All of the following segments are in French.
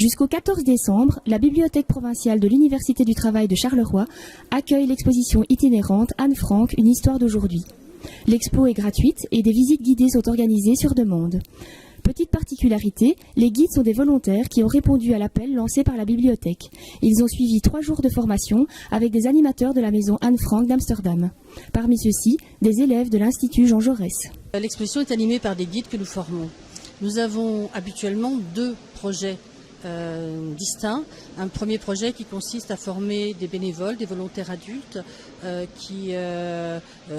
Jusqu'au 14 décembre, la Bibliothèque provinciale de l'Université du Travail de Charleroi accueille l'exposition itinérante Anne Frank, une histoire d'aujourd'hui. L'expo est gratuite et des visites guidées sont organisées sur demande. Petite particularité, les guides sont des volontaires qui ont répondu à l'appel lancé par la bibliothèque. Ils ont suivi 3 jours de formation avec des animateurs de la maison Anne Frank d'Amsterdam. Parmi ceux-ci, des élèves de l'Institut Jean Jaurès. L'exposition est animée par des guides que nous formons. Nous avons habituellement 2 projets distincts. Un premier projet qui consiste à former des bénévoles, des volontaires adultes qui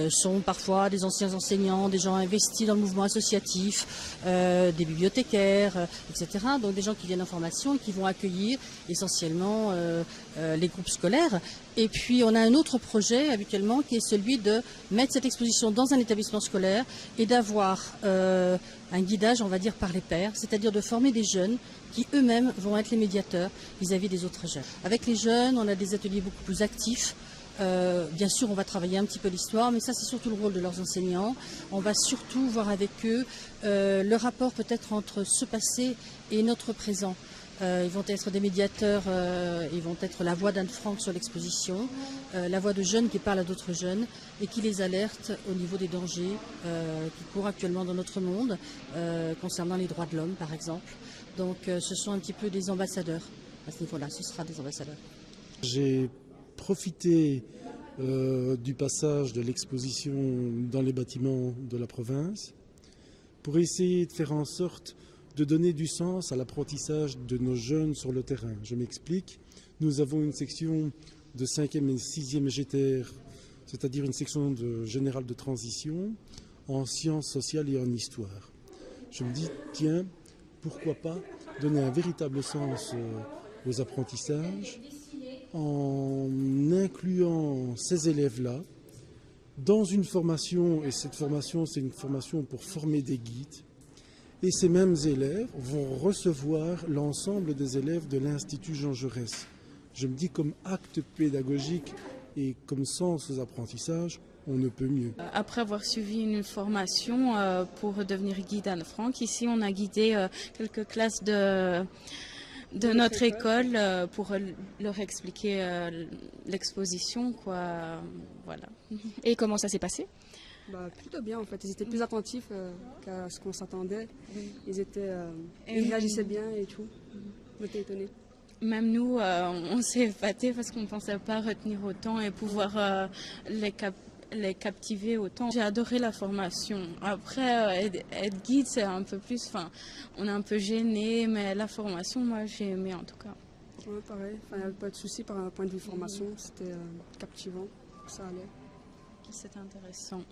sont parfois des anciens enseignants, des gens investis dans le mouvement associatif, des bibliothécaires, etc. Donc des gens qui viennent en formation et qui vont accueillir essentiellement les groupes scolaires. Et puis on a un autre projet habituellement qui est celui de mettre cette exposition dans un établissement scolaire et d'avoir un guidage, on va dire, par les pairs, c'est-à-dire de former des jeunes qui eux-mêmes vont être les médiateurs vis-à-vis des autres jeunes. Avec les jeunes, on a des ateliers beaucoup plus actifs. Bien sûr, on va travailler un petit peu l'histoire, mais ça c'est surtout le rôle de leurs enseignants. On va surtout voir avec eux le rapport peut-être entre ce passé et notre présent. Ils vont être des médiateurs, ils vont être la voix d'Anne Frank sur l'exposition, la voix de jeunes qui parlent à d'autres jeunes et qui les alertent au niveau des dangers qui courent actuellement dans notre monde, concernant les droits de l'homme par exemple. Donc ce sont un petit peu des ambassadeurs à ce niveau-là, ce sera des ambassadeurs. J'ai profité du passage de l'exposition dans les bâtiments de la province pour essayer de faire en sorte de donner du sens à l'apprentissage de nos jeunes sur le terrain. Je m'explique. Nous avons une section de 5e et 6e GTR, c'est-à-dire une section générale de transition en sciences sociales et en histoire. Je me dis, tiens, pourquoi pas donner un véritable sens aux apprentissages en incluant ces élèves-là dans une formation, et cette formation, c'est une formation pour former des guides. Et ces mêmes élèves vont recevoir l'ensemble des élèves de l'Institut Jean Jaurès. Je me dis, comme acte pédagogique et comme sens aux apprentissages, on ne peut mieux. Après avoir suivi une formation pour devenir guide Anne Frank, ici on a guidé quelques classes de notre école pour leur expliquer l'exposition, quoi. Voilà. Et comment ça s'est passé ? Plutôt bien en fait, ils étaient plus attentifs qu'à ce qu'on s'attendait. Ils réagissaient bien et tout. On était étonnés. Même nous, on s'est épatés parce qu'on ne pensait pas retenir autant et pouvoir les captiver autant. J'ai adoré la formation. Après, être guide, c'est un peu plus, on est un peu gêné, mais la formation, moi, j'ai aimé en tout cas. Ouais, pareil. Il n'y avait pas de souci par un point de vue formation. C'était captivant, ça allait. C'était intéressant.